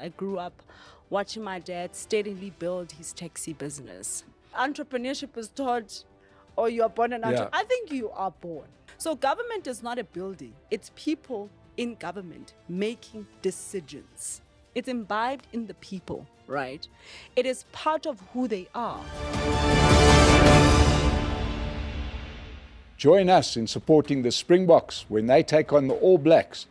I grew up watching my dad steadily build his taxi business. Entrepreneurship is taught, or you are born an entrepreneur. I think you are born. So government is not a building. It's people in government making decisions. It's imbibed in the people, right? It is part of who they are. Join us in supporting the Springboks when they take on the All Blacks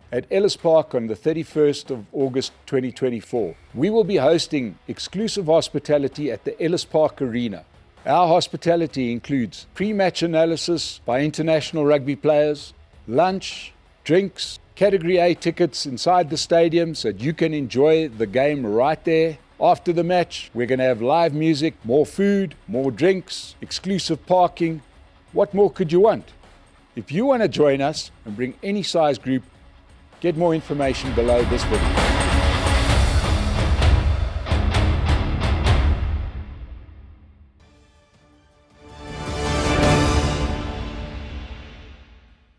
at Ellis Park on the 31st of August 2024. We will be hosting exclusive hospitality at the Ellis Park Arena. Our hospitality includes pre-match analysis by international rugby players, lunch, drinks, Category A tickets inside the stadium so that you can enjoy the game right there. After the match, we're going to have live music, more food, more drinks, exclusive parking. What more could you want? If you want to join us and bring any size group, get more information below this video.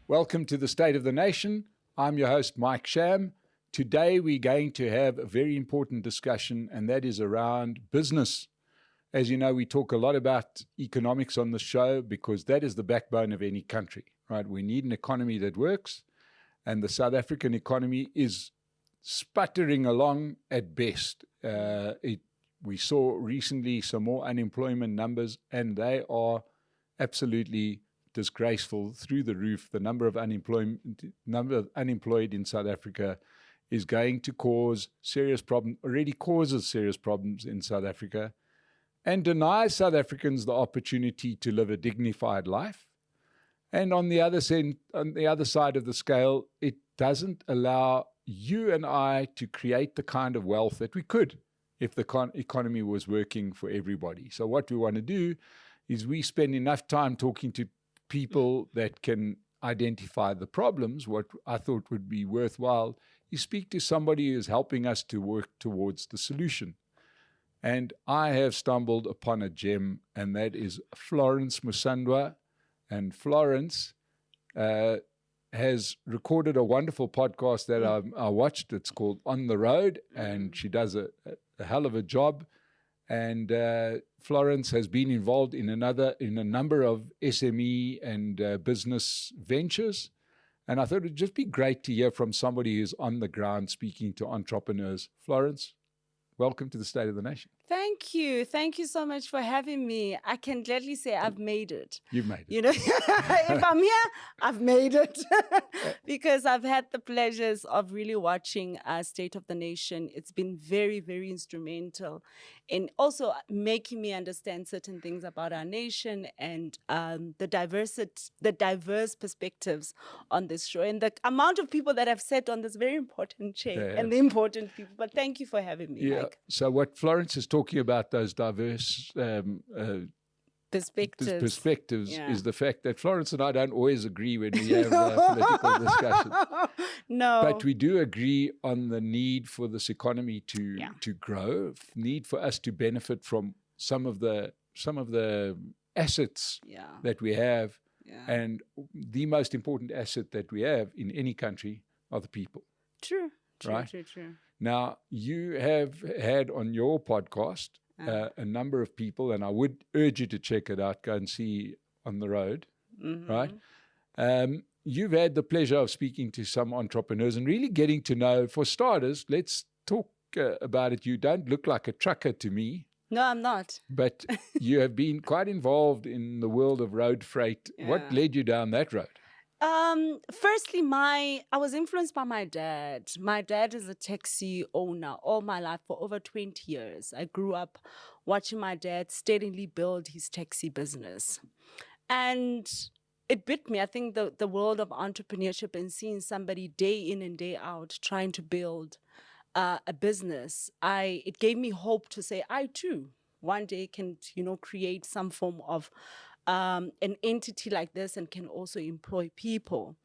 Welcome to the State of the Nation. I'm your host, Mike Sham. Today we're going to have a very important discussion, and that is around business. As you know, we talk a lot about economics on the show because that is the backbone of any country, right? We need an economy that works. And the South African economy is sputtering along at best. We saw recently some more unemployment numbers, and they are absolutely disgraceful, through the roof. The number of unemployed in South Africa is going to cause serious problems, already causes serious problems in South Africa, and denies South Africans the opportunity to live a dignified life. And on the other side of the scale, it doesn't allow you and I to create the kind of wealth that we could if the economy was working for everybody. So what we want to do is we spend enough time talking to people that can identify the problems. What I thought would be worthwhile is speak to somebody who's helping us to work towards the solution. And I have stumbled upon a gem, and that is Florence Musundwa. And Florence has recorded a wonderful podcast that I watched. It's called On the Road, and she does a hell of a job. And Florence has been involved in a number of SME and business ventures. And I thought it would just be great to hear from somebody who's on the ground speaking to entrepreneurs. Florence, welcome to the State of the Nation. Thank you. Thank you so much for having me. I can gladly say I've made it. You've made it. You know, if I'm here, I've made it. Because I've had the pleasures of really watching State of the Nation. It's been very, very instrumental in also making me understand certain things about our nation and the diverse perspectives on this show. And the amount of people that have sat on this very important chair and the important people. But thank you for having me, Mike. So what Florence is talking about, those diverse perspectives is the fact that Florence and I don't always agree when we have political discussions. No. But we do agree on the need for this economy to grow, need for us to benefit from some of the assets that we have. Yeah. And the most important asset that we have in any country are the people. True. Right? True. Now, you have had on your podcast a number of people, and I would urge you to check it out, go and see On the Road, right? You've had the pleasure of speaking to some entrepreneurs and really getting to know, for starters, let's talk about it. You don't look like a trucker to me. No, I'm not. But you have been quite involved in the world of road freight. Yeah. What led you down that road? Firstly, I was influenced by my dad. My dad is a taxi owner all my life for over 20 years. I grew up watching my dad steadily build his taxi business. And it bit me. I think the world of entrepreneurship and seeing somebody day in and day out trying to build a business, it gave me hope to say, I too, one day can, create some form of an entity like this and can also employ people.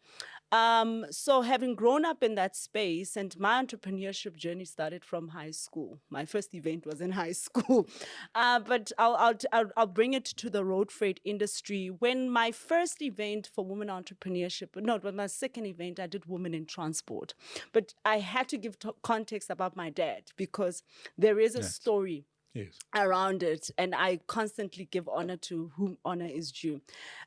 So having grown up in that space, and my entrepreneurship journey started from high school. My first event was in high school, but I'll bring it to the road freight industry. When my first event for women entrepreneurship, no, but my second event, I did women in transport. But I had to give context about my dad, because there is a Yes. story Yes. around it, and I constantly give honor to whom honor is due.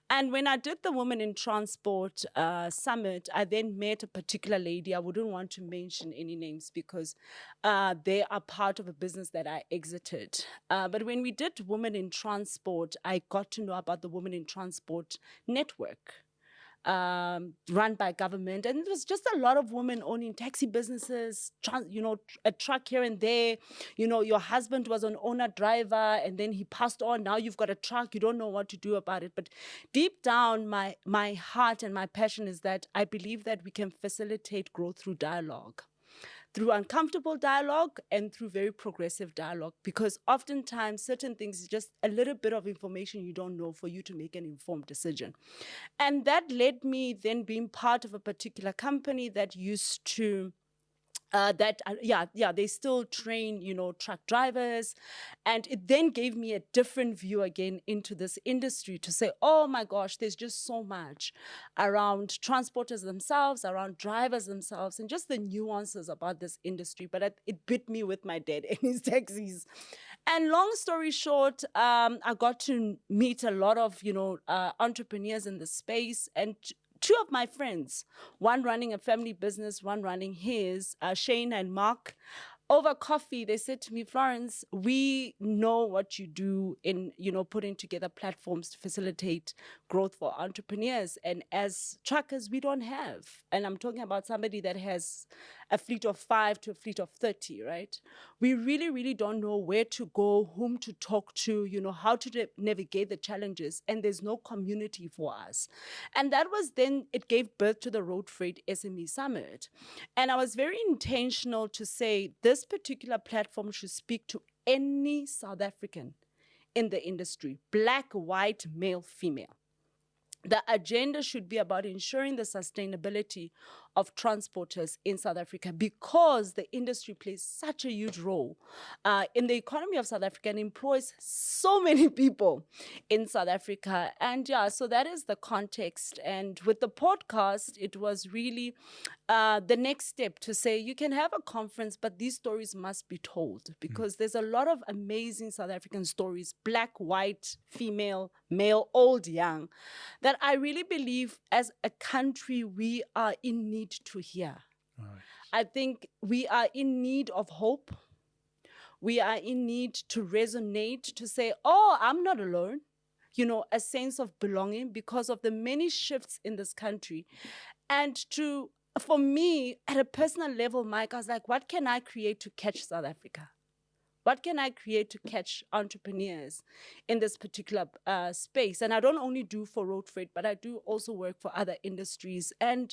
And when I did the Women in Transport Summit, I then met a particular lady. I wouldn't want to mention any names, because they are part of a business that I exited. But when we did Women in Transport, I got to know about the Women in Transport network, run by government. And it was just a lot of women owning taxi businesses, a truck here and there. Your husband was an owner driver, and then he passed on. Now you've got a truck. You don't know what to do about it. But deep down, my heart and my passion is that I believe that we can facilitate growth through dialogue, through uncomfortable dialogue and through very progressive dialogue, because oftentimes certain things is just a little bit of information you don't know for you to make an informed decision. And that led me then being part of a particular company that used to they still train, truck drivers. And it then gave me a different view again into this industry, to say, oh my gosh, there's just so much around transporters themselves, around drivers themselves, and just the nuances about this industry. But it bit me with my dad and his taxis. And long story short, I got to meet a lot of, entrepreneurs in the space, and two of my friends, one running a family business, one running his, Shane and Mark, over coffee, they said to me, Florence, we know what you do in, putting together platforms to facilitate growth for entrepreneurs. And as truckers, we don't have. And I'm talking about somebody that has a fleet of 5 to a fleet of 30, right? We really, really don't know where to go, whom to talk to, how to navigate the challenges. And there's no community for us. And that was then, it gave birth to the Road Freight SME Summit. And I was very intentional to say, this particular platform should speak to any South African in the industry, black, white, male, female. The agenda should be about ensuring the sustainability of transporters in South Africa, because the industry plays such a huge role in the economy of South Africa and employs so many people in South Africa. And so that is the context. And with the podcast, it was really the next step to say, you can have a conference, but these stories must be told, because there's a lot of amazing South African stories, black, white, female, male, old, young, that I really believe as a country we are in need to hear. Right. I think we are in need of hope. We are in need to resonate, to say, oh, I'm not alone. A sense of belonging because of the many shifts in this country. And for me, at a personal level, Mike, I was like, what can I create to catch South Africa? What can I create to catch entrepreneurs in this particular space? And I don't only do for road freight, but I do also work for other industries. And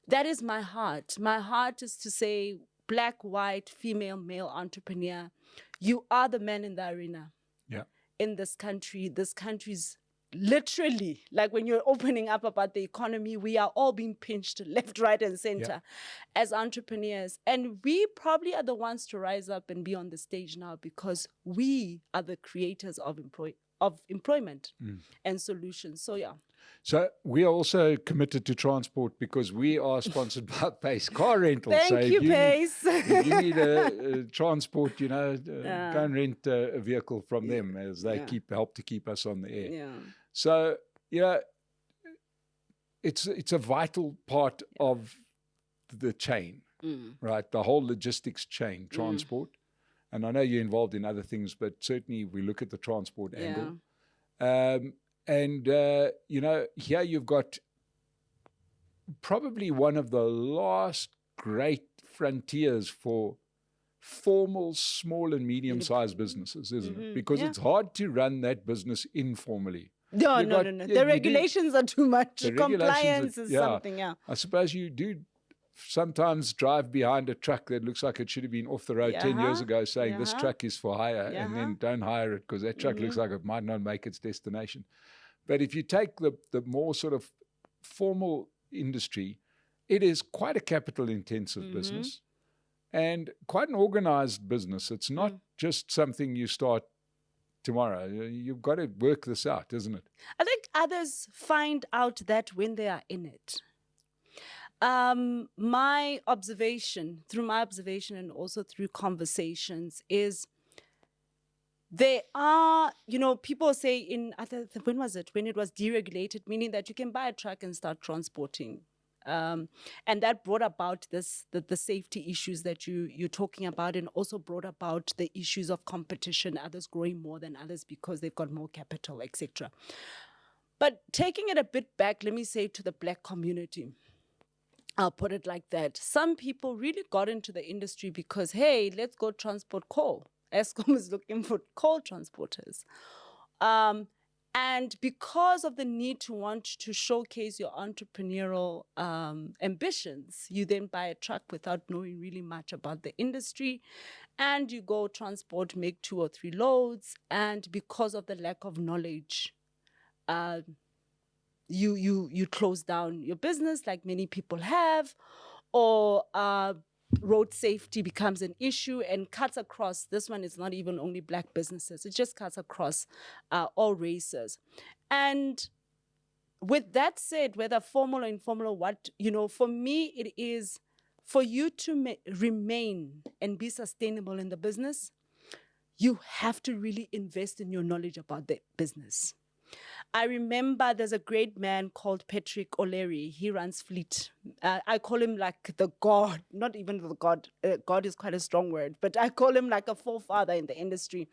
that is my heart. My heart is to say, black, white, female, male entrepreneur, you are the man in the arena. Yeah. In this country. This country's literally, like when you're opening up about the economy, we are all being pinched left, right, and center as entrepreneurs. And we probably are the ones to rise up and be on the stage now, because we are the creators of employment and solutions. So, yeah. So we are also committed to transport, because we are sponsored by Pace Car Rental. Thank you, Pace. If you need a transport, go and rent a vehicle from them, as they help to keep us on the air. Yeah. So, it's a vital part of the chain, right? The whole logistics chain, transport. And I know you're involved in other things, but certainly we look at the transport angle. Here you've got probably one of the last great frontiers for formal small and medium-sized businesses, isn't it? Because it's hard to run that business informally. No. The regulations are too much. Compliance is something, I suppose you do sometimes drive behind a truck that looks like it should have been off the road 10 years ago, saying this truck is for hire, and then don't hire it because that truck looks like it might not make its destination. But if you take the more sort of formal industry, it is quite a capital intensive business and quite an organized business. It's not just something you start tomorrow. You've got to work this out, isn't it? I think others find out that when they are in it. My observation and also through conversations is there are, people say when it was deregulated, meaning that you can buy a truck and start transporting. And that brought about the safety issues that you're talking about, and also brought about the issues of competition, others growing more than others because they've got more capital, etc. But taking it a bit back, let me say to the Black community, I'll put it like that. Some people really got into the industry because, hey, let's go transport coal. Eskom is looking for coal transporters. And because of the need to want to showcase your entrepreneurial ambitions, you then buy a truck without knowing really much about the industry. And you go transport, make 2 or 3 loads. And because of the lack of knowledge, you close down your business like many people have, or road safety becomes an issue and cuts across. This one is not even only Black businesses. It just cuts across all races. And with that said, whether formal or informal, for me, it is for you to remain and be sustainable in the business, you have to really invest in your knowledge about the business. I remember there's a great man called Patrick O'Leary. He runs Fleet. I call him like the God, not even the God. God is quite a strong word, but I call him like a forefather in the industry.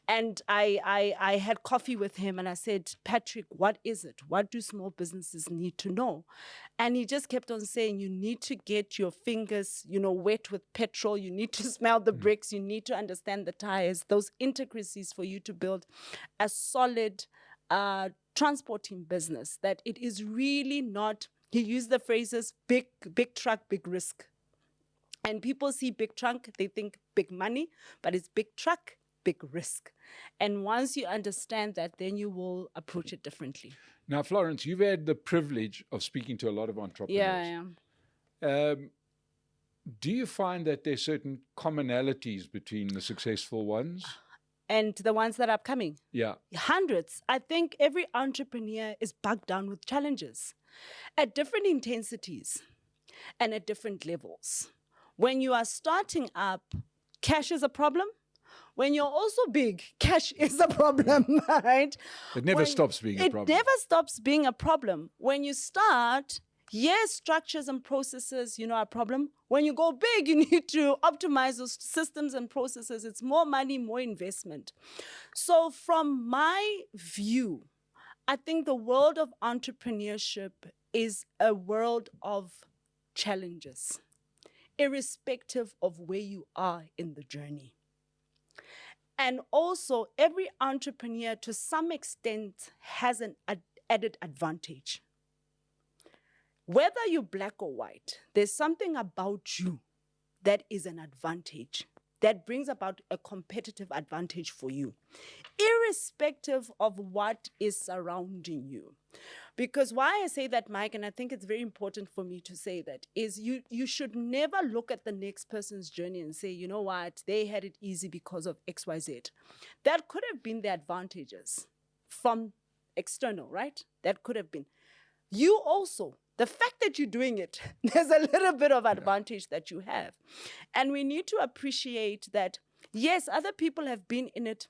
And I had coffee with him and I said, Patrick, what is it? What do small businesses need to know? And he just kept on saying, you need to get your fingers, wet with petrol. You need to smell the bricks. You need to understand the tires, those intricacies for you to build a solid transporting business, that it is really not, he used the phrases, big truck, big risk. And people see big truck, they think big money, but it's big truck, big risk. And once you understand that, then you will approach it differently. Now, Florence, you've had the privilege of speaking to a lot of entrepreneurs. Yeah. Do you find that there's certain commonalities between the successful ones and the ones that are upcoming? Yeah. Hundreds. I think every entrepreneur is bogged down with challenges at different intensities and at different levels. When you are starting up, cash is a problem. When you're also big, cash is a problem, right? It never stops being a problem. It never stops being a problem. When you start, yes, structures and processes, are a problem. When you go big, you need to optimize those systems and processes. It's more money, more investment. So from my view, I think the world of entrepreneurship is a world of challenges, irrespective of where you are in the journey. And also, every entrepreneur, to some extent, has an added advantage. Whether you're Black or white, there's something about you that is an advantage, that brings about a competitive advantage for you, irrespective of what is surrounding you. Because why I say that, Mike, and I think it's very important for me to say that, is you should never look at the next person's journey and say, you know what, they had it easy because of XYZ. That could have been the advantages from external, right? That could have been. You also, the fact that you're doing it, there's a little bit of advantage that you have. And we need to appreciate that, yes, other people have been in it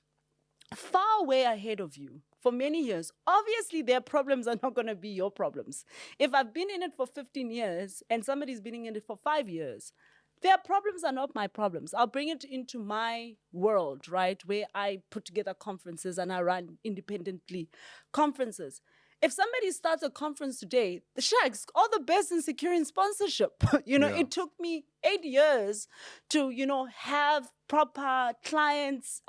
far way ahead of you for many years. Obviously, their problems are not going to be your problems. If I've been in it for 15 years and somebody's been in it for 5 years, their problems are not my problems. I'll bring it into my world, right, where I put together conferences and I run independently conferences. If somebody starts a conference today, the shucks, all the best in securing sponsorship. It took me 8 years to, have proper clients,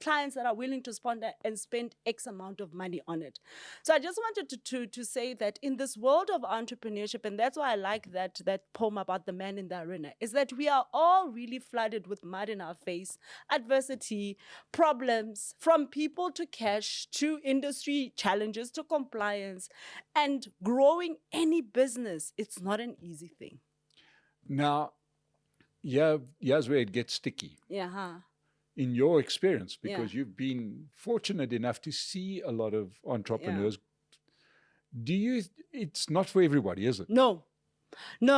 clients that are willing to sponsor and spend X amount of money on it. So I just wanted to say that in this world of entrepreneurship, and that's why I like that poem about the man in the arena, is that we are all really flooded with mud in our face, adversity, problems, from people to cash, to industry challenges, to compliance, and growing any business, it's not an easy thing. Now, here's where it gets sticky. Yeah. Huh? In your experience, because you've been fortunate enough to see a lot of entrepreneurs, it's not for everybody, is it? No. This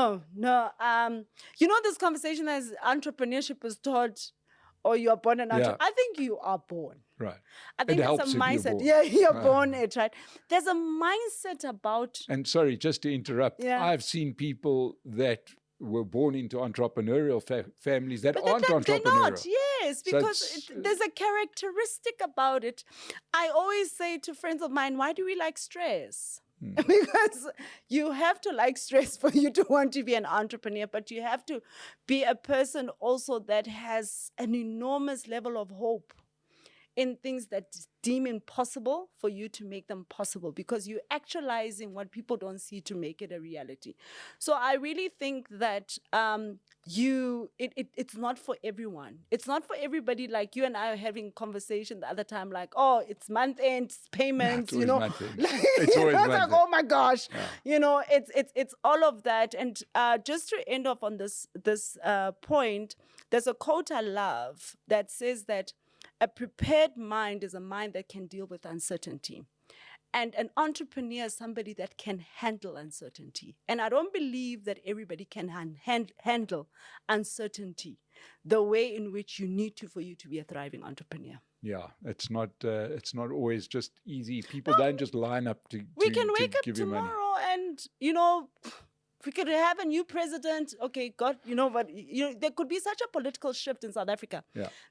conversation as entrepreneurship is taught, or you are born an entrepreneur. I think you are born. Right. I think it's a mindset. You're born it, right? There's a mindset about... And sorry, just to interrupt, I've seen people that were born into entrepreneurial families that aren't entrepreneurial. They're not, yes, because there's a characteristic about it. I always say to friends of mine, why do we like stress? Because you have to like stress for you to want to be an entrepreneur, but you have to be a person also that has an enormous level of hope in things that deem impossible for you to make them possible, because you're actualizing what people don't see to make it a reality. So I really think that it's not for everyone. It's not for everybody. Like you and I are having conversation the other time, like, oh, it's month end payments, it's always month end. It's always month like, oh my gosh, it's all of that. And just to end off on this point, there's a quote I love that says that a prepared mind is a mind that can deal with uncertainty. And an entrepreneur is somebody that can handle uncertainty. And I don't believe that everybody can handle uncertainty the way in which you need to for you to be a thriving entrepreneur. Yeah, it's not always just easy. People don't just line up to We can wake up give you money. tomorrow and, we could have a new president. Okay, God, but there could be such a political shift in South Africa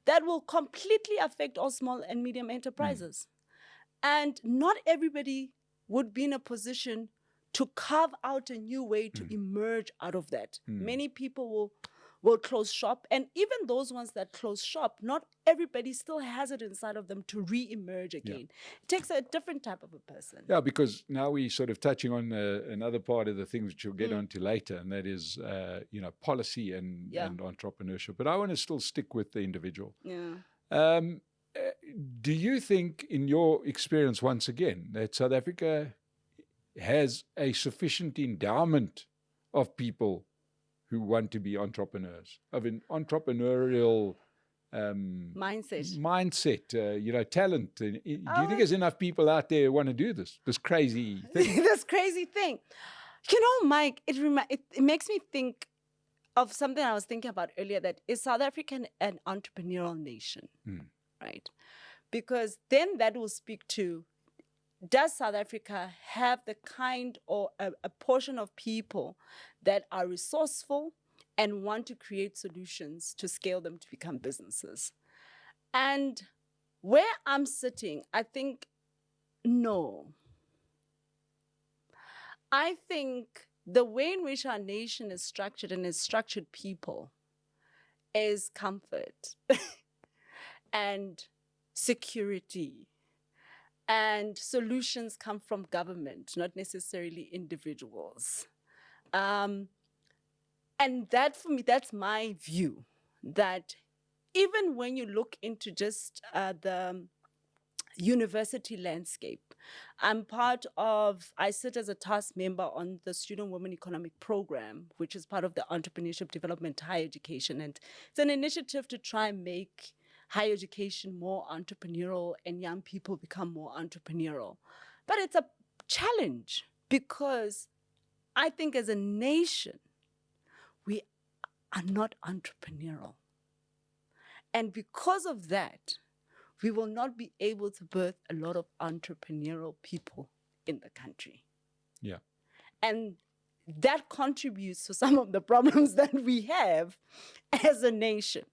that will completely affect all small and medium enterprises. And not everybody would be in a position to carve out a new way to emerge out of that. Many people will close shop. And even those ones that close shop, not everybody still has it inside of them to re-emerge again. It takes a different type of a person. Yeah, because now we're sort of touching on another part of the things which we'll get onto later, and that is, policy and entrepreneurship. But I want to still stick with the individual. Yeah. Do you think, in your experience, once again, that South Africa has a sufficient endowment of people who want to be entrepreneurs, of an entrepreneurial mindset, talent? Do you think there's enough people out there who want to do this crazy thing? This crazy thing. Mike, it makes me think of something I was thinking about earlier, that is South Africa an entrepreneurial nation, right? Because then that will speak to, does South Africa have the kind or a portion of people that are resourceful and want to create solutions to scale them to become businesses? And where I'm sitting, I think, no. I think the way in which our nation is structured and is structured people is comfort and security. And solutions come from government, not necessarily individuals. And that, for me, that's my view, that even when you look into just the university landscape, I sit as a task member on the Student Women Economic Program, which is part of the Entrepreneurship Development Higher Education. And it's an initiative to try and make higher education more entrepreneurial and young people become more entrepreneurial. But it's a challenge, because I think as a nation, we are not entrepreneurial. And because of that, we will not be able to birth a lot of entrepreneurial people in the country. Yeah. And that contributes to some of the problems that we have as a nation.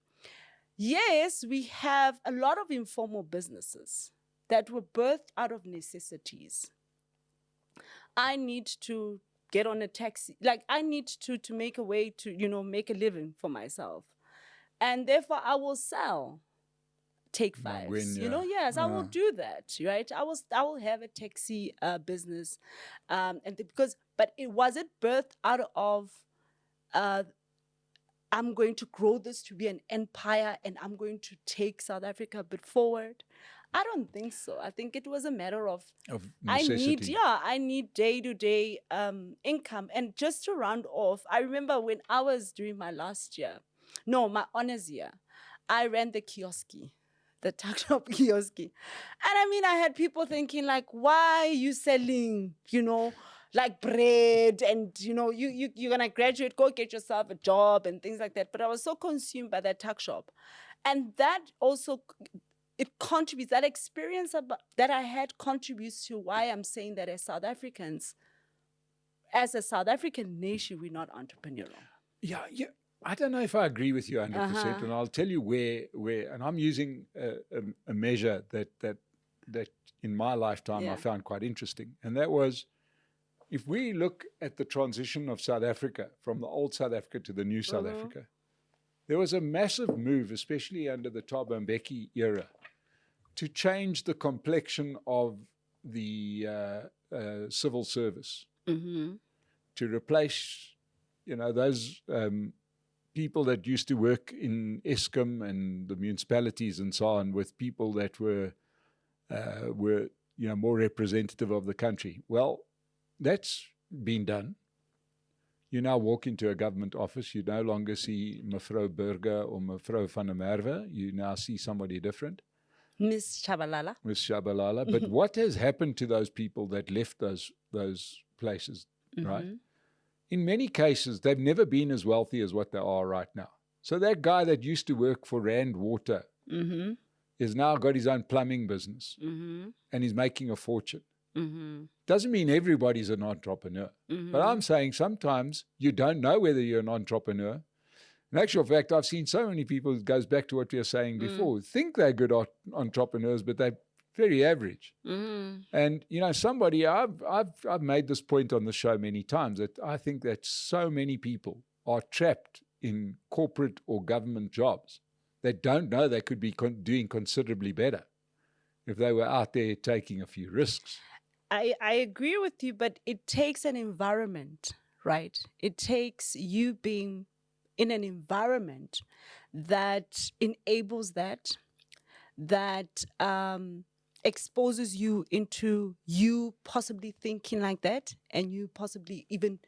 Yes, we have a lot of informal businesses that were birthed out of necessities. I need to get on a taxi. Like, I need to make a way to, make a living for myself. And therefore, I will sell take fives. Yes, I will do that, right? I will have a taxi business, but was it birthed out of I'm going to grow this to be an empire and I'm going to take South Africa a bit forward? I don't think so. I think it was a matter of necessity. I need day-to-day income. And just to round off, I remember when I was doing my honors year, I ran the kioski, the tuck shop kioski. And I mean, I had people thinking like, why are you selling, like bread and, you're going to graduate, go get yourself a job and things like that. But I was so consumed by that tuck shop. And that also, it contributes, that experience that I had contributes to why I'm saying that as a South African nation, we're not entrepreneurial. Yeah. I don't know if I agree with you 100%, and I'll tell you where, and I'm using a measure that in my lifetime I found quite interesting, and that was, if we look at the transition of South Africa from the old South Africa to the new South Africa, there was a massive move, especially under the Thabo Mbeki era, to change the complexion of the civil service, to replace, those people that used to work in Eskom and the municipalities and so on with people that were more representative of the country. Well, that's been done. You now walk into a government office, you no longer see Mevrou Burger or Mevrou van der Merwe, you now see somebody different. Miss Shabalala. But what has happened to those people that left those places, right? In many cases, they've never been as wealthy as what they are right now. So that guy that used to work for Rand Water has now got his own plumbing business and he's making a fortune. Doesn't mean everybody's an entrepreneur. But I'm saying sometimes you don't know whether you're an entrepreneur. In actual fact, I've seen so many people, it goes back to what we were saying before, think they're good entrepreneurs, but they're very average. And, somebody, I've made this point on the show many times, that I think that so many people are trapped in corporate or government jobs that don't know they could be doing considerably better if they were out there taking a few risks. I agree with you, but it takes an environment, right? It takes you being in an environment that enables that exposes you into you possibly thinking like that, and you possibly even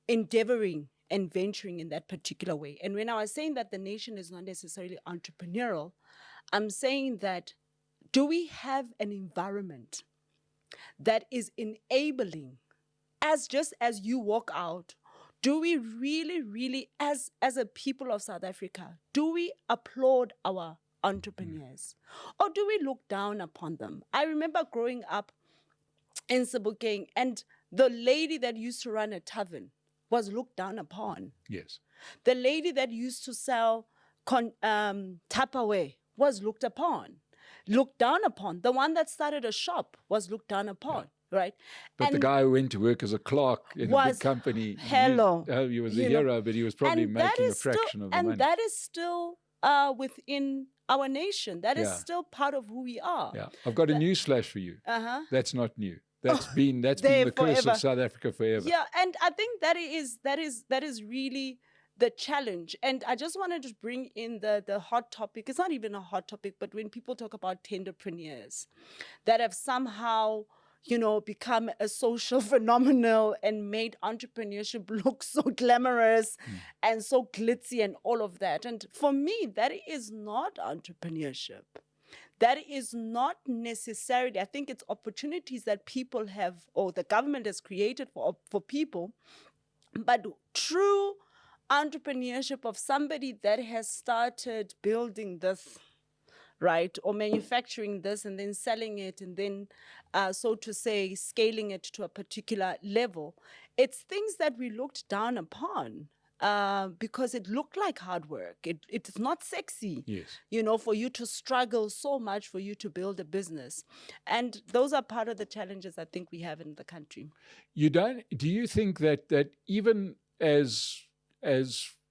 endeavoring and venturing in that particular way. And when I was saying that the nation is not necessarily entrepreneurial, I'm saying that, do we have an environment that is enabling, just as you walk out, do we really, really, as a people of South Africa, do we applaud our entrepreneurs, or do we look down upon them? I remember growing up in Sebokeng, and the lady that used to run a tavern was looked down upon. Yes. The lady that used to sell Tupperware was looked down upon. The one that started a shop was looked down upon. Right. But the guy who went to work as a clerk in a big company, he was a hero, but he was probably making a fraction of the money. And that is still within our nation. That is still part of who we are. Yeah. I've got a news flash for you. That's not new. That's been the curse of South Africa forever. Yeah, and I think that is really the challenge. And I just wanted to bring in the hot topic. It's not even a hot topic, but when people talk about tenderpreneurs that have somehow become a social phenomenon and made entrepreneurship look so glamorous and so glitzy and all of that. And for me, that is not entrepreneurship. That is not necessarily, I think it's opportunities that people have, or the government has created for people, but true entrepreneurship of somebody that has started building this, right, or manufacturing this and then selling it and then, so to say, scaling it to a particular level. It's things that we looked down upon because it looked like hard work. It's not sexy, yes, for you to struggle so much for you to build a business. And those are part of the challenges I think we have in the country. Do you think that even as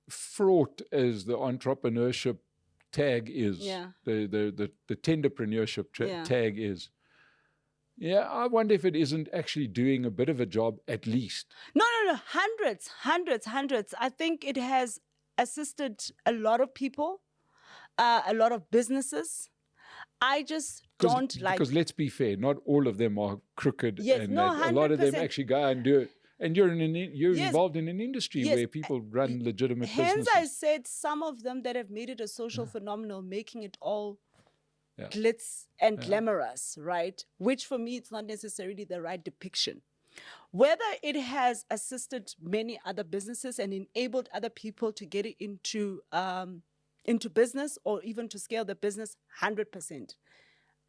fraught as the entrepreneurship tag is, Yeah. the tenderpreneurship Yeah. tag is. Yeah, I wonder if it isn't actually doing a bit of a job at least. No. Hundreds. I think it has assisted a lot of people, a lot of businesses. I just don't like... Because let's be fair, not all of them are crooked. Yes, and no, a lot of them 100%. actually go and do it. And you're Yes. involved in an industry Yes. where people run legitimate Hence, businesses. I said some of them that have made it a social phenomenon, making it all Yeah. glitz and glamorous, right? Which for me, it's not necessarily the right depiction. Whether it has assisted many other businesses and enabled other people to get it into business or even to scale the business, 100%.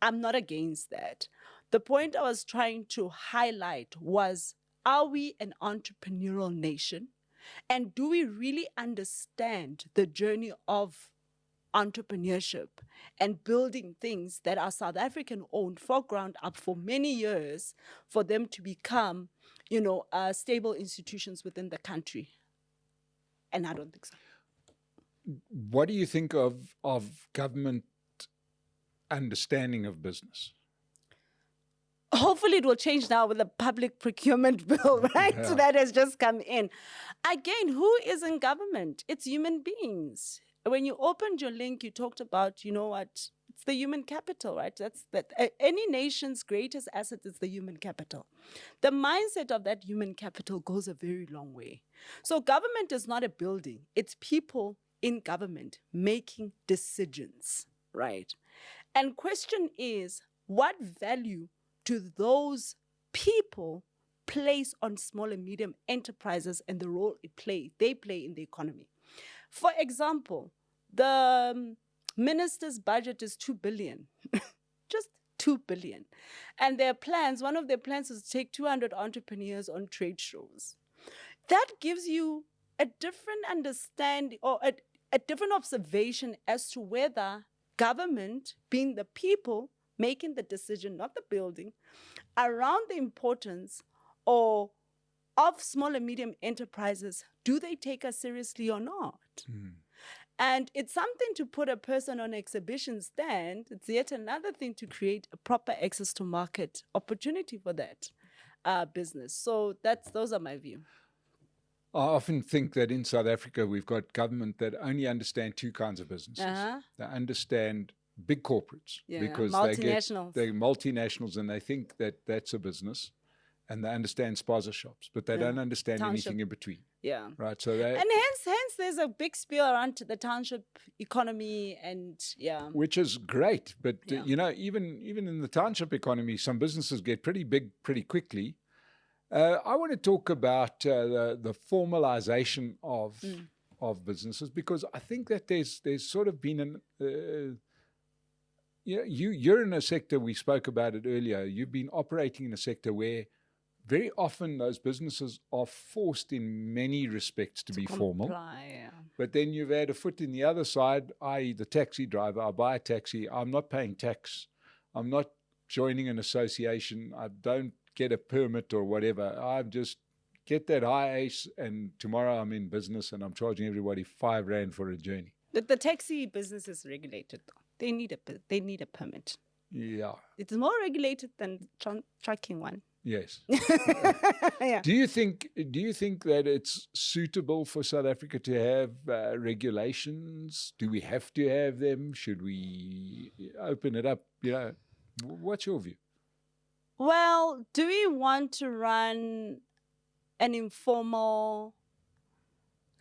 I'm not against that. The point I was trying to highlight was, are we an entrepreneurial nation? And do we really understand the journey of entrepreneurship and building things that are South African owned for ground up for many years for them to become, stable institutions within the country? And I don't think so. What do you think of government understanding of business? Hopefully it will change now with the public procurement bill, right? Yeah. So that has just come in. Again, who is in government? It's human beings. When you opened your link, you talked about, it's the human capital, right? Any nation's greatest asset is the human capital. The mindset of that human capital goes a very long way. So government is not a building. It's people in government making decisions, right? And question is, what value do those people place on small and medium enterprises and the role they play in the economy? For example, the minister's budget is 2 billion, just 2 billion. And one of their plans is to take 200 entrepreneurs on trade shows. That gives you a different understanding or a different observation as to whether government, being the people making the decision, not the building, around the importance of small and medium enterprises, do they take us seriously or not? And it's something to put a person on exhibition stand. It's yet another thing to create a proper access to market opportunity for that business. So those are my view. I often think that in South Africa, we've got government that only understand two kinds of businesses. They understand big corporates because they're multinationals and they think that that's a business, and they understand spaza shops, but they don't understand anything in between. Yeah. Right. So and hence there's a big spiel around the township economy and which is great, but even in the township economy, some businesses get pretty big pretty quickly. I want to talk about the formalization of businesses, because I think that there's sort of been you're in a sector, we spoke about it earlier. You've been operating in a sector where very often those businesses are forced in many respects to be formal. But then you've had a foot in the other side, i.e. the taxi driver. I buy a taxi, I'm not paying tax, I'm not joining an association, I don't get a permit or whatever. I just get that high ace, and tomorrow I'm in business and I'm charging everybody 5 Rand for a journey. The taxi business is regulated, though. They need a permit. Yeah. It's more regulated than trucking one. Yes. Yeah. Do you think that it's suitable for South Africa to have regulations? Do we have to have them? Should we open it up? What's your view? Well, do we want to run an informal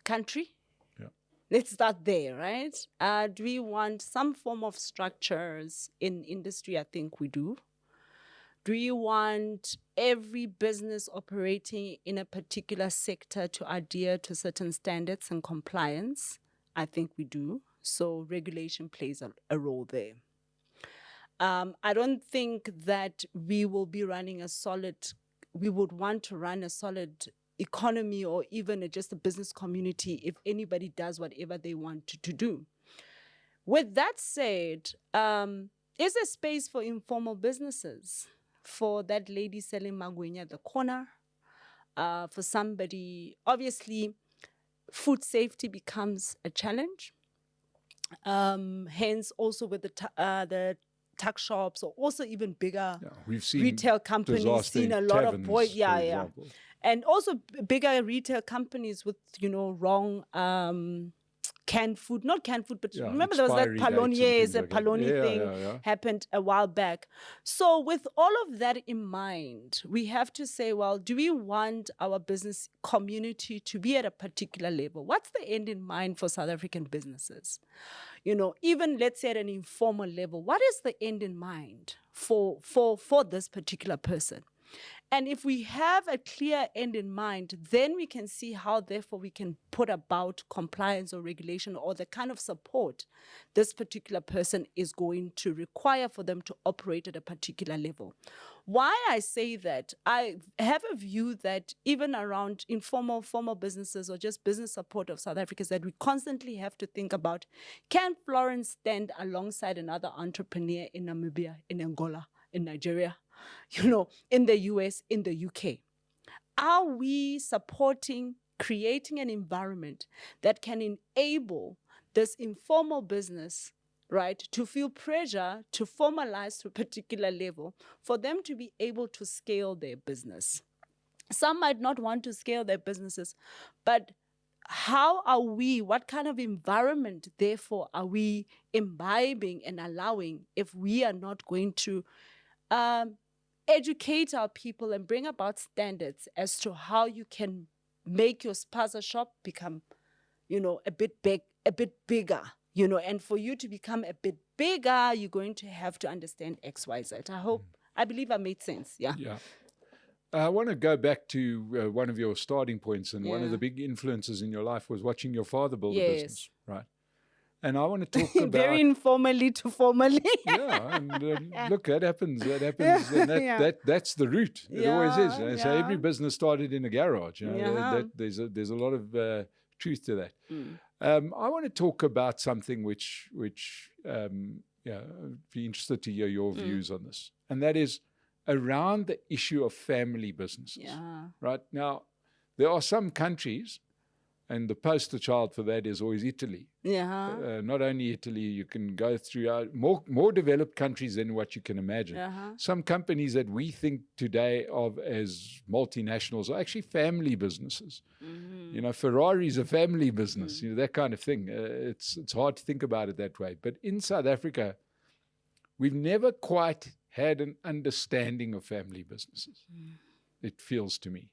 country? Yeah. Let's start there, right? Do we want some form of structures in industry? I think we do. Do you want every business operating in a particular sector to adhere to certain standards and compliance? I think we do. So regulation plays a role there. I don't think that we would want to run a solid economy or even just a business community if anybody does whatever they want to do. With that said, is there space for informal businesses? For that lady selling magwenya at the corner, for somebody, obviously, food safety becomes a challenge. Hence, also with the tuck shops, or also even bigger We've seen retail companies, disaster seen a lot of taverns, for yeah, example. and also bigger retail companies with wrong canned food, not canned food, but remember there was that Palonier thing happened a while back. So with all of that in mind, we have to say, well, do we want our business community to be at a particular level? What's the end in mind for South African businesses? Even let's say at an informal level, what is the end in mind for this particular person? And if we have a clear end in mind, then we can see how, therefore, we can put about compliance or regulation or the kind of support this particular person is going to require for them to operate at a particular level. Why I say that, I have a view that even around informal, formal businesses or just business support of South Africa is that we constantly have to think about, can Florence stand alongside another entrepreneur in Namibia, in Angola, in Nigeria, in the US, in the UK? Are we supporting, creating an environment that can enable this informal business, right, to feel pressure to formalize to a particular level for them to be able to scale their business? Some might not want to scale their businesses, but how are we, what kind of environment, therefore, are we imbibing and allowing if we are not going to educate our people and bring about standards as to how you can make your spaza shop become, a bit bigger, and for you to become a bit bigger, you're going to have to understand X, Y, Z. I believe I made sense. Yeah. I want to go back to one of your starting points, and one of the big influences in your life was watching your father build a business, right? And I want to talk about very informally to formally. Look, that happens. And that's the route. It always is. So every business started in a garage. There's a lot of truth to that. I want to talk about something which be interested to hear your views on this, and that is around the issue of family businesses. Right now, there are some countries. And the poster child for that is always Italy. Not only Italy, you can go through more developed countries than what you can imagine. Some companies that we think today of as multinationals are actually family businesses. Ferrari's a family business, that kind of thing. It's hard to think about it that way. But in South Africa, we've never quite had an understanding of family businesses, it feels to me.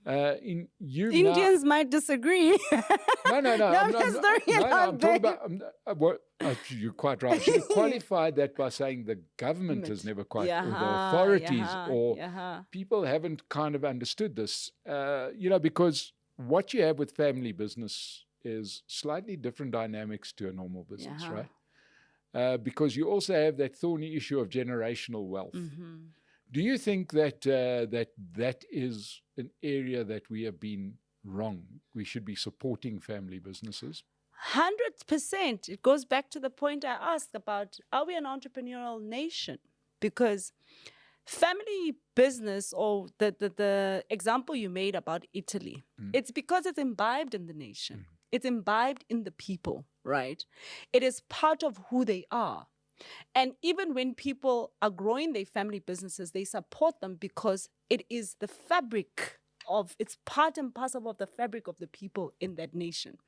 Indians might disagree. No. I'm talking about. You're quite right. I should have qualified that by saying the government has never quite, or the authorities, or people haven't kind of understood this. Because what you have with family business is slightly different dynamics to a normal business, right? Because you also have that thorny issue of generational wealth. Do you think that that is an area that we have been wrong? We should be supporting family businesses? 100%. It goes back to the point I asked about, are we an entrepreneurial nation? Because family business, or the example you made about Italy, it's because it's imbibed in the nation. It's imbibed in the people, right? It is part of who they are. And even when people are growing their family businesses, they support them because it is the fabric it's part and parcel of the fabric of the people in that nation.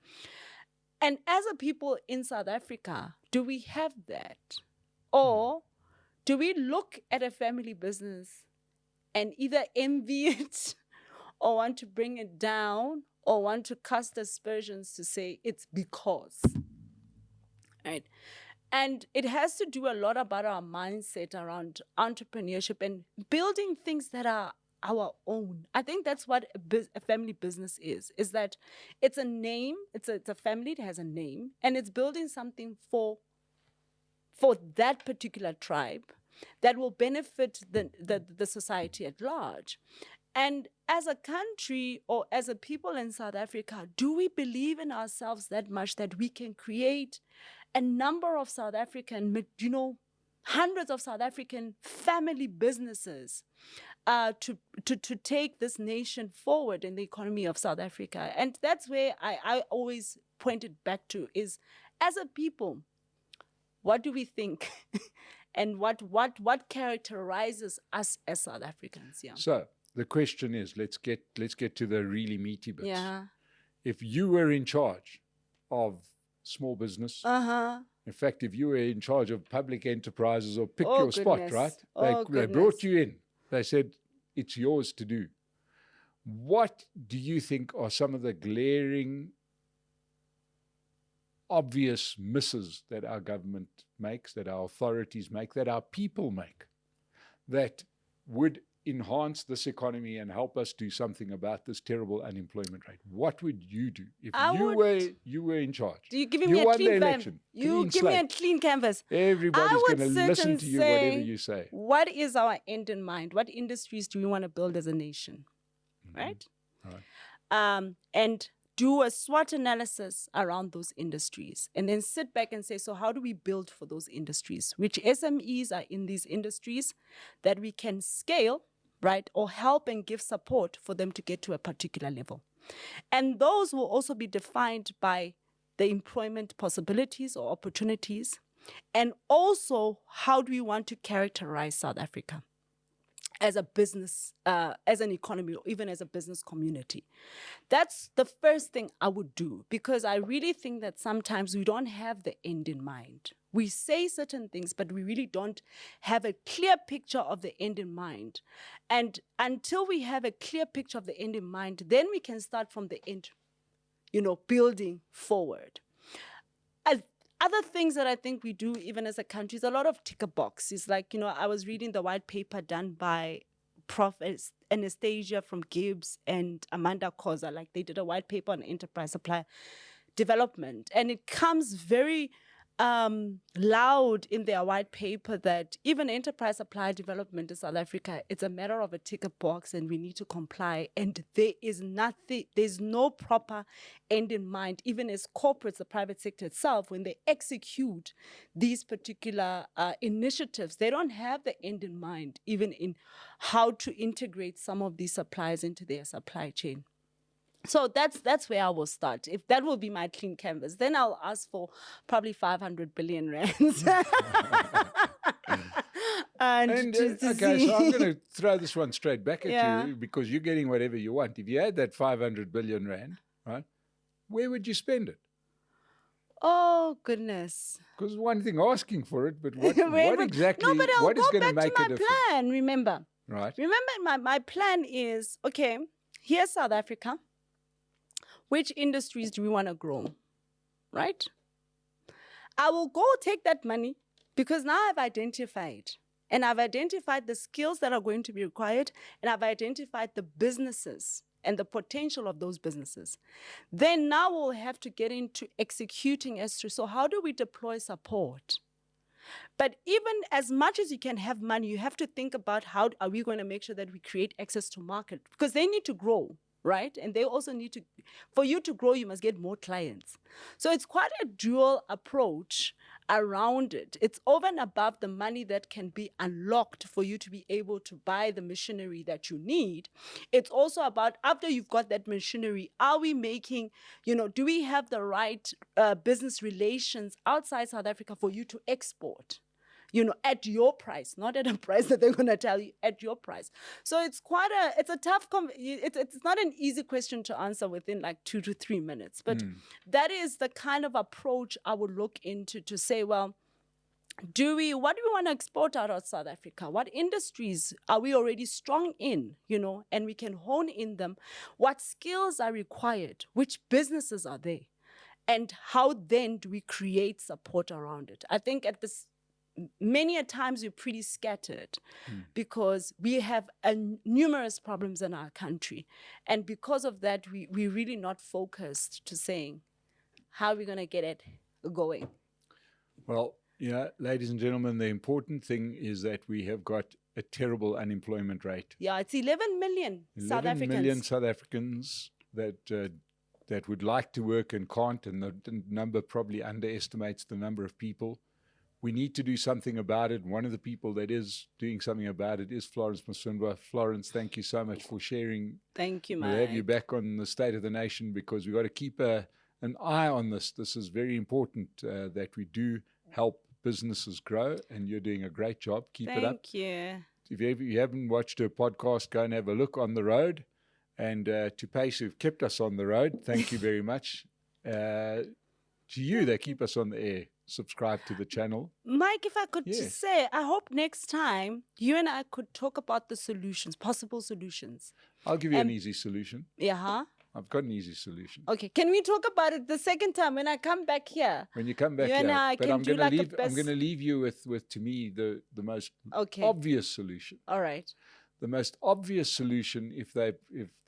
And as a people in South Africa, do we have that? Or do we look at a family business and either envy it or want to bring it down or want to cast aspersions to say it's because, right? And it has to do a lot about our mindset around entrepreneurship and building things that are our own. I think that's what a family business is that it's a name, it's a family, it has a name, and it's building something for that particular tribe that will benefit the society at large. And as a country or as a people in South Africa, do we believe in ourselves that much that we can create a number of South African, hundreds of South African family businesses to take this nation forward in the economy of South Africa. And that's where I always pointed back to is, as a people, what do we think? And what characterizes us as South Africans? Yeah. So the question is, let's get to the really meaty bits. Yeah. If you were in charge of small business, in fact, if you were in charge of public enterprises, or pick your spot, right? They brought you in. They said, it's yours to do. What do you think are some of the glaring, obvious misses that our government makes, that our authorities make, that our people make, that would enhance this economy and help us do something about this terrible unemployment rate? What would you do if you were in charge? Do you give me a clean canvas? You give me a clean canvas. Everybody's going to listen to you, whatever you say. What is our end in mind? What industries do we want to build as a nation? Right? And do a SWOT analysis around those industries, and then sit back and say, so how do we build for those industries? Which SMEs are in these industries that we can scale, right, or help and give support for them to get to a particular level. And those will also be defined by the employment possibilities or opportunities, and also how do we want to characterize South Africa as a business, as an economy, or even as a business community. That's the first thing I would do, because I really think that sometimes we don't have the end in mind. We say certain things, but we really don't have a clear picture of the end in mind. And until we have a clear picture of the end in mind, then we can start from the end, building forward. Other things that I think we do, even as a country, is a lot of ticker box. It's like, I was reading the white paper done by Prof. Anastasia from Gibbs and Amanda Koza. Like, they did a white paper on enterprise supply development. And it comes very loud in their white paper that even enterprise supply development in South Africa, it's a matter of a ticker box, and we need to comply. And there's no proper end in mind, even as corporates, the private sector itself, when they execute these particular initiatives, they don't have the end in mind, even in how to integrate some of these suppliers into their supply chain. So that's where I will start. If that will be my clean canvas, then I'll ask for probably 500 billion rands. Okay, so I'm going to throw this one straight back at you, because you're getting whatever you want. If you had that 500 billion rand, right, where would you spend it? Oh, goodness. Because one thing asking for it, but what exactly, no, but I'll what is go going to back make to a difference? my plan, remember. Right. Remember, my plan is, okay, here's South Africa. Which industries do we want to grow, right? I will go take that money, because now I've identified. And I've identified the skills that are going to be required, and I've identified the businesses and the potential of those businesses. Then now we'll have to get into executing as to, so how do we deploy support? But even as much as you can have money, you have to think about how are we going to make sure that we create access to market, because they need to grow. Right? And they also need to, for you to grow, you must get more clients. So it's quite a dual approach around it. It's over and above the money that can be unlocked for you to be able to buy the machinery that you need. It's also about, after you've got that machinery, are we making, do we have the right business relations outside South Africa for you to export? At your price, not at a price that they're going to tell you, at your price. So it's it's a tough, it's not an easy question to answer within like 2 to 3 minutes. But that is the kind of approach I would look into to say, well, what do we want to export out of South Africa? What industries are we already strong in, and we can hone in them? What skills are required? Which businesses are there? And how then do we create support around it? I think at this, many a times we're pretty scattered because we have numerous problems in our country. And because of that, we're really not focused to saying, how are we going to get it going? Well, ladies and gentlemen, the important thing is that we have got a terrible unemployment rate. Yeah, it's 11 million South Africans. 11 million South Africans that would like to work and can't, and the number probably underestimates the number of people we need to do something about it. One of the people that is doing something about it is Florence Musundwa. Florence, thank you so much for sharing. Thank you, Mike. We'll have you back on the State of the Nation, because we've got to keep an eye on this. This is very important that we do help businesses grow, and you're doing a great job. Keep it up. Thank you. If you haven't watched her podcast, go and have a look on the road. And to Pace, who've kept us on the road, thank you very much. To you that keep us on the air, subscribe to the channel. Mike, if I could just say, I hope next time you and I could talk about the solutions, possible solutions. I'll give you an easy solution. Yeah. I've got an easy solution. Okay, can we talk about it the second time when I come back here? When you come back you here. And I but can I'm do going like to leave you with to me the most obvious solution. All right. The most obvious solution, if the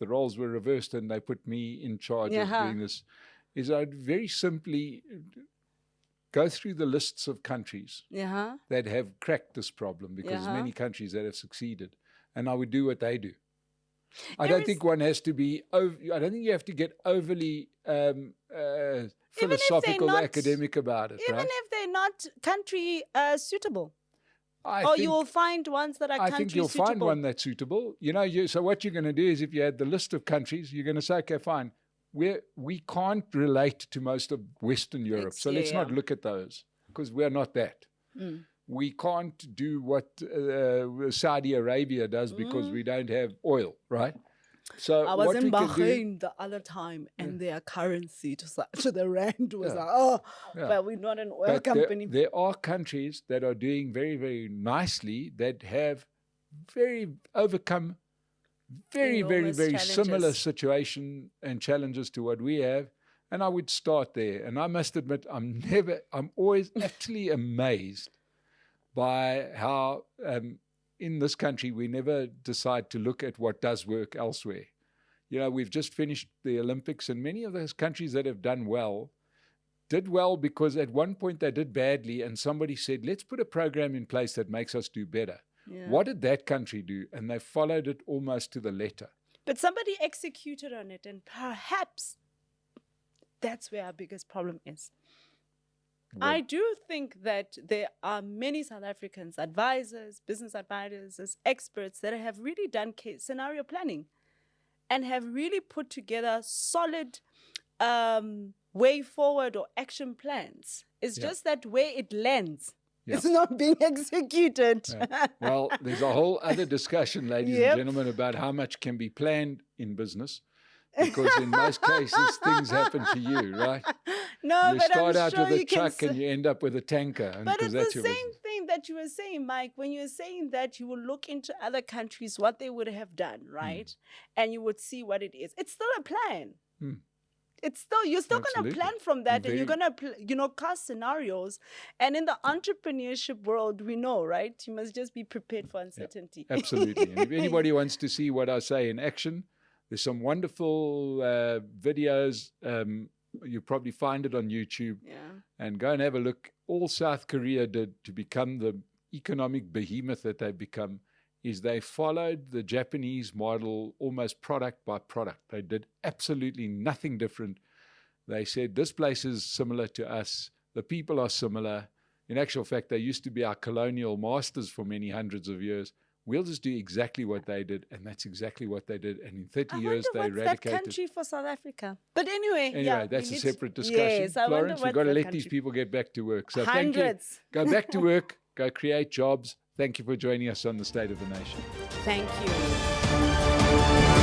roles were reversed and they put me in charge of doing this, is I'd very simply go through the lists of countries that have cracked this problem, because there's many countries that have succeeded, and I would do what they do. I don't think one has to be. I don't think you have to get overly philosophical, academic about it. Even if they're not country suitable. You will find ones that are country suitable. I think you'll find one that's suitable. So what you're going to do is, if you had the list of countries, you're going to say, okay, fine. We can't relate to most of Western Europe, so let's not look at those, because we're not that. We can't do what Saudi Arabia does, because we don't have oil, right? So I was in Bahrain the other time, and their currency to the rand was but we're not an oil company. There are countries that are doing very, very nicely, that have overcome very, very, very similar situation and challenges to what we have, and I would start there. And I must admit, I'm always actually amazed by how in this country we never decide to look at what does work elsewhere. We've just finished the Olympics, and many of those countries that have done well did well because at one point they did badly, and somebody said, let's put a program in place that makes us do better. What did that country do? And they followed it almost to the letter. But somebody executed on it, and perhaps that's where our biggest problem is. Well, I do think that there are many South Africans, advisors, business advisors, experts that have really done scenario planning and have really put together solid way forward or action plans. It's just that where it lands. It's not being executed. Well, there's a whole other discussion, ladies and gentlemen, about how much can be planned in business, because in most cases things happen to you, right? No, you but start I'm out sure with a truck and you end up with a tanker. But it's the same thing that you were saying, Mike, when you were saying that you will look into other countries, what they would have done, right? And you would see what it is. It's still a plan. You're still going to plan from that, and you're going to, cast scenarios. And in the entrepreneurship world, we know, right? You must just be prepared for uncertainty. Absolutely. And if anybody wants to see what I say in action, there's some wonderful videos. You probably find it on YouTube. And go and have a look. All South Korea did to become the economic behemoth that they've become is they followed the Japanese model almost product by product. They did absolutely nothing different. They said, this place is similar to us. The people are similar. In actual fact, they used to be our colonial masters for many hundreds of years. We'll just do exactly what they did, and that's exactly what they did. And in 30 years, they eradicated. That country for South Africa? But anyway, that's a separate discussion. Yes, Florence, we've got to let these people get back to work. So thank you. Go back to work. Go create jobs. Thank you for joining us on the State of the Nation. Thank you.